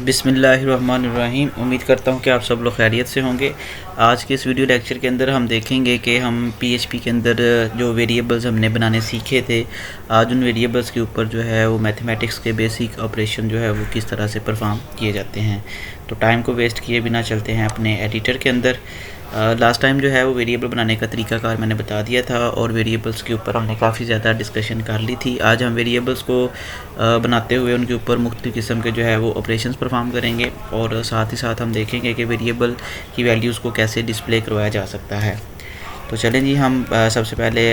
बिस्मिल्लाहिर्रहमानिर्रहीम। उम्मीद करता हूँ कि आप सब लोग खैरियत से होंगे। आज के इस वीडियो लेक्चर के अंदर हम देखेंगे कि हम पीएचपी के अंदर जो वेरिएबल्स हमने बनाने सीखे थे, आज उन वेरिएबल्स के ऊपर जो है वो मैथमेटिक्स के बेसिक ऑपरेशन जो है वो किस तरह से परफॉर्म किए जाते हैं। तो टाइम को वेस्ट किए बिना चलते हैं अपने एडिटर के अंदर। लास्ट टाइम जो है वो वेरिएबल बनाने का तरीकाकार मैंने बता दिया था और वेरिएबल्स के ऊपर हमने काफ़ी ज़्यादा डिस्कशन कर ली थी। आज हम वेरिएबल्स को बनाते हुए उनके ऊपर मुख्तलिफ़ किस्म के जो है वो ऑपरेशंस परफॉर्म करेंगे और साथ ही साथ हम देखेंगे कि वेरिएबल की वैल्यूज़ को कैसे डिस्प्ले करवाया जा सकता है। तो चलें जी, हम सबसे पहले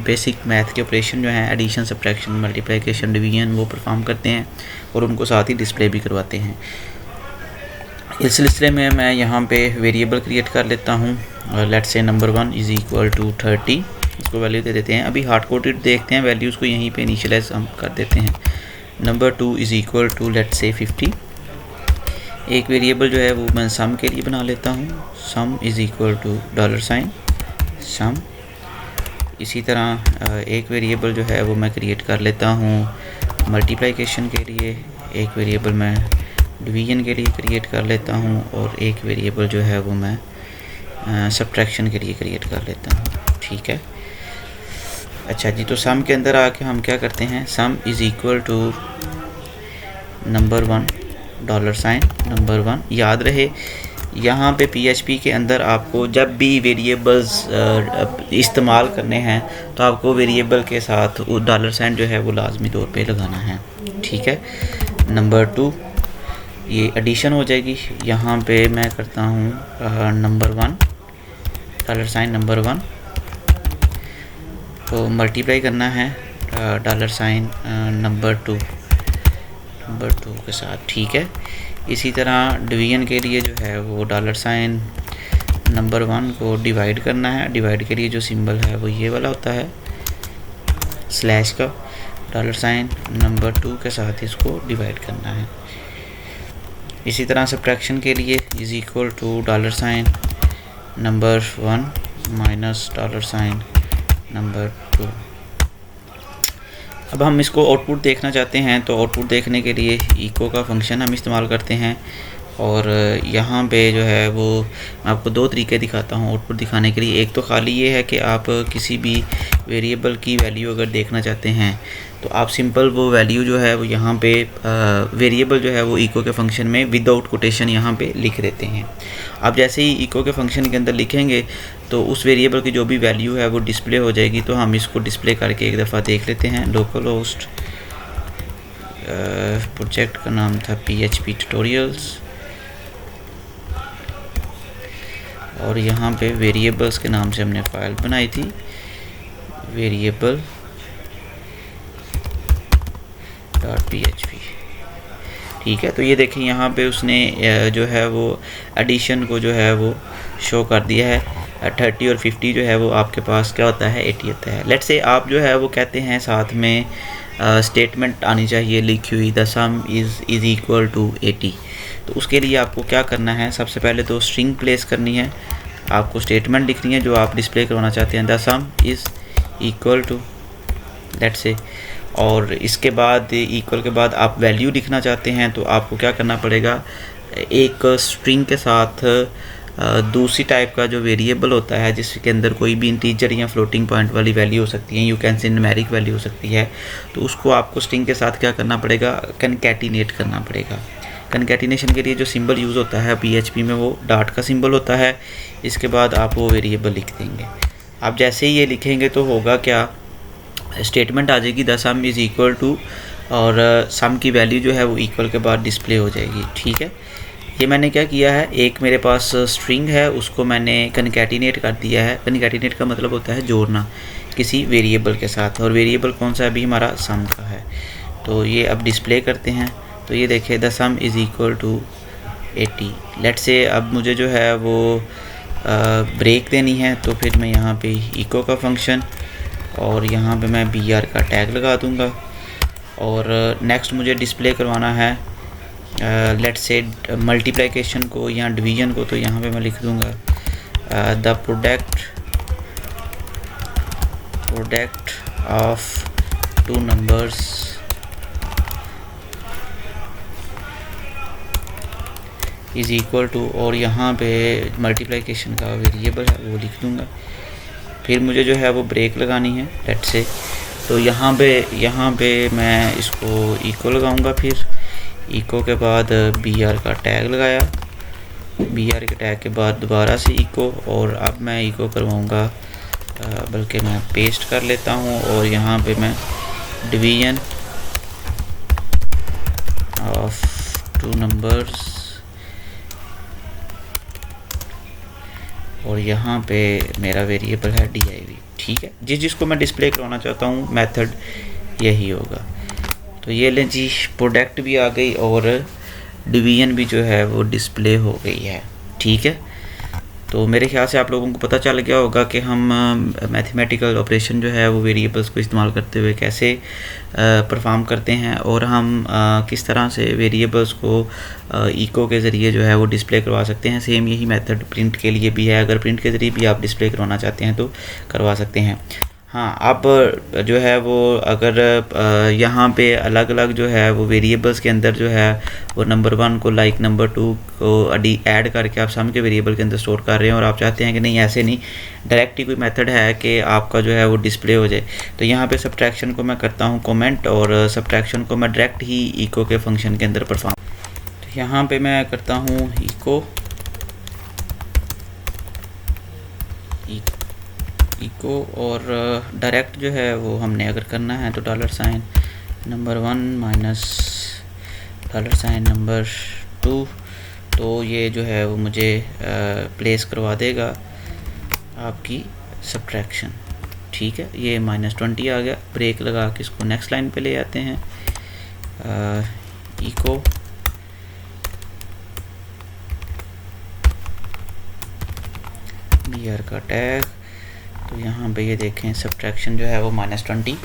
बेसिक मैथ के ऑपरेशन जो हैं एडिशन, सब्ट्रैक्शन, मल्टीप्लिकेशन, डिवीजन वो परफॉर्म करते हैं और उनको साथ ही डिस्प्ले भी करवाते हैं। इस सिलसिले में मैं यहाँ पे वेरिएबल क्रिएट कर लेता हूँ। Let's say number 1 is equal to 30, इसको वैल्यू दे देते हैं। अभी हार्ड कोडेड देखते हैं, वैल्यूज़ को यहीं पे इनिशियलाइज हम कर देते हैं। Number 2 is equal to let's say 50। एक वेरिएबल जो है वो मैं सम के लिए बना लेता हूँ। सम इज़ इक्वल टू $, सम। इसी तरह एक वेरिएबल जो है वो मैं क्रिएट कर लेता हूँ मल्टीप्लिकेशन के लिए, एक वेरिएबल मैं डिवीजन के लिए क्रिएट कर लेता हूँ और एक वेरिएबल जो है वो मैं सब्ट्रैक्शन के लिए क्रिएट कर लेता हूँ। ठीक है, अच्छा जी। तो सम के अंदर आके हम क्या करते हैं, sum is equal to number 1 $, number 1। याद रहे यहाँ पे पीएचपी के अंदर आपको जब भी वेरिएबल्स इस्तेमाल करने हैं तो आपको वेरिएबल के साथ $, जो है वो लाजमी तौर पे लगाना है। ठीक है, नंबर 2 ये एडिशन हो जाएगी। यहाँ पे मैं करता हूँ नंबर 1 $, नंबर 1 तो मल्टीप्लाई करना है $, नंबर 2 के साथ। ठीक है, इसी तरह डिवीजन के लिए जो है वो $, नंबर 1 को डिवाइड करना है। डिवाइड के लिए जो सिंबल है वो ये वाला होता है स्लैश का, $, नंबर 2 के साथ इसको डिवाइड करना है। इसी तरह सब्ट्रैक्शन के लिए is equal to $, number 1 minus $, number 2। अब हम इसको आउटपुट देखना चाहते हैं तो आउटपुट देखने के लिए इको का फंक्शन हम इस्तेमाल करते हैं और यहाँ पे जो है वो मैं आपको दो तरीके दिखाता हूँ आउटपुट दिखाने के लिए। एक तो खाली ये है कि आप किसी भी वेरिएबल की वैल्यू अगर देखना चाहते हैं तो आप सिंपल वो वैल्यू जो है वो यहाँ पे वेरिएबल जो है वो इको के फंक्शन में विदाउट कोटेशन यहाँ पे लिख देते हैं। आप जैसे ही इको के फंक्शन के अंदर लिखेंगे तो उस वेरिएबल की जो भी वैल्यू है वो डिस्प्ले हो जाएगी। तो हम इसको डिस्प्ले करके एक दफ़ा देख लेते हैं। लोकल होस्ट प्रोजेक्ट का नाम था PHP ट्यूटोरियल्स और यहाँ पे वेरिएबल्स के नाम से हमने फ़ाइल बनाई थी, वेरिएबल .php। ठीक है, तो ये देखें यहाँ पे उसने जो है वो एडिशन को जो है वो शो कर दिया है। 30 और 50 जो है वो आपके पास क्या होता है, 80 होता है। लेट्स से आप जो है वो कहते हैं साथ में स्टेटमेंट आनी चाहिए लिखी हुई, the sum is equal to 80। तो उसके लिए आपको क्या करना है, सबसे पहले तो स्ट्रिंग प्लेस करनी है, आपको स्टेटमेंट लिखनी है जो आप डिस्प्ले करवाना चाहते हैं, the sum is equal to let's say. और इसके बाद इक्वल के बाद आप वैल्यू लिखना चाहते हैं तो आपको क्या करना पड़ेगा, एक स्ट्रिंग के साथ दूसरी टाइप का जो वेरिएबल होता है जिसके अंदर कोई भी इंटीजर या फ्लोटिंग पॉइंट वाली वैल्यू हो सकती है, you can say numeric value हो सकती है, तो उसको आपको स्ट्रिंग के साथ क्या करना पड़ेगा, कनकैटिनेट करना पड़ेगा। कनकैटिनेशन के लिए जो सिंबल यूज़ होता है PHP में वो डॉट का सिंबल होता है। इसके बाद आप वो वेरिएबल लिख देंगे। आप जैसे ही ये लिखेंगे तो होगा क्या, स्टेटमेंट आ जाएगी the sum is equal to और सम की वैल्यू जो है वो इक्वल के बाद डिस्प्ले हो जाएगी। ठीक है, ये मैंने क्या किया है, एक मेरे पास स्ट्रिंग है उसको मैंने कनकैटिनेट कर दिया है। कनकैटिनेट का मतलब होता है जोड़ना किसी वेरिएबल के साथ, और वेरिएबल कौन सा है, अभी हमारा सम का है। तो ये अब डिस्प्ले करते हैं तो ये देखें the sum is equal to 80। Let's say अब मुझे जो है वो ब्रेक देनी है तो फिर मैं यहाँ पे इको का फंक्शन और यहाँ पे मैं BR का टैग लगा दूँगा और नेक्स्ट मुझे डिस्प्ले करवाना है लेट्स से मल्टीप्लिकेशन को या डिवीजन को। तो यहाँ पे मैं लिख दूँगा the product of two numbers is equal to, और यहाँ पे मल्टीप्लिकेशन का वेरिएबल है वो लिख दूँगा। फिर मुझे जो है वो ब्रेक लगानी है लेट से, तो यहाँ पे मैं इसको इको लगाऊंगा। फिर इको के बाद BR का टैग लगाया, BR के टैग के बाद दोबारा से इको, और अब मैं इको करवाऊँगा, बल्कि मैं पेस्ट कर लेता हूँ, और यहाँ पे मैं डिवीजन ऑफ 2 नंबर्स, और यहाँ पे मेरा वेरिएबल है div। ठीक है, जिसको मैं डिस्प्ले करवाना चाहता हूँ मेथड यही होगा। तो ये लें जी, प्रोडक्ट भी आ गई और डिवीजन भी जो है वो डिस्प्ले हो गई है। ठीक है, तो मेरे ख्याल से आप लोगों को पता चल गया होगा कि हम मैथमेटिकल ऑपरेशन जो है वो वेरिएबल्स को इस्तेमाल करते हुए कैसे परफॉर्म करते हैं, और हम किस तरह से वेरिएबल्स को इको के ज़रिए जो है वो डिस्प्ले करवा सकते हैं। सेम यही मेथड प्रिंट के लिए भी है, अगर प्रिंट के ज़रिए भी आप डिस्प्ले करवाना चाहते हैं तो करवा सकते हैं। हाँ, अब जो है वो अगर यहाँ पे अलग अलग जो है वो वेरिएबल्स के अंदर जो है वो नंबर 1 को लाइक नंबर 2 को ऐड करके आप सम के वेरिएबल के अंदर स्टोर कर रहे हैं, और आप चाहते हैं कि नहीं ऐसे नहीं, डायरेक्ट ही कोई मेथड है कि आपका जो है वो डिस्प्ले हो जाए, तो यहाँ पे सब्ट्रैक्शन को मैं करता हूँ कमेंट, और सब्ट्रैक्शन को मैं डायरेक्ट ही इको के फंक्शन के अंदर परफॉर्म। तो यहाँ पर मैं करता हूँ इको, और डायरेक्ट जो है वो हमने अगर करना है तो $, नंबर 1 माइनस $, नंबर 2, तो ये जो है वो मुझे प्लेस करवा देगा आपकी सब्ट्रैक्शन। ठीक है, ये -20 आ गया। ब्रेक लगा के इसको नेक्स्ट लाइन पे ले आते हैं, इको BR का टैग, तो यहाँ पे ये देखें सब्ट्रैक्शन जो है वो -20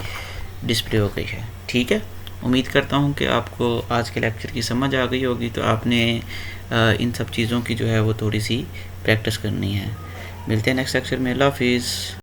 डिस्प्ले हो गई है। ठीक है, उम्मीद करता हूँ कि आपको आज के लेक्चर की समझ आ गई होगी, तो आपने इन सब चीज़ों की जो है वो थोड़ी सी प्रैक्टिस करनी है। मिलते हैं नेक्स्ट लेक्चर में। अल्लाह हाफिज़।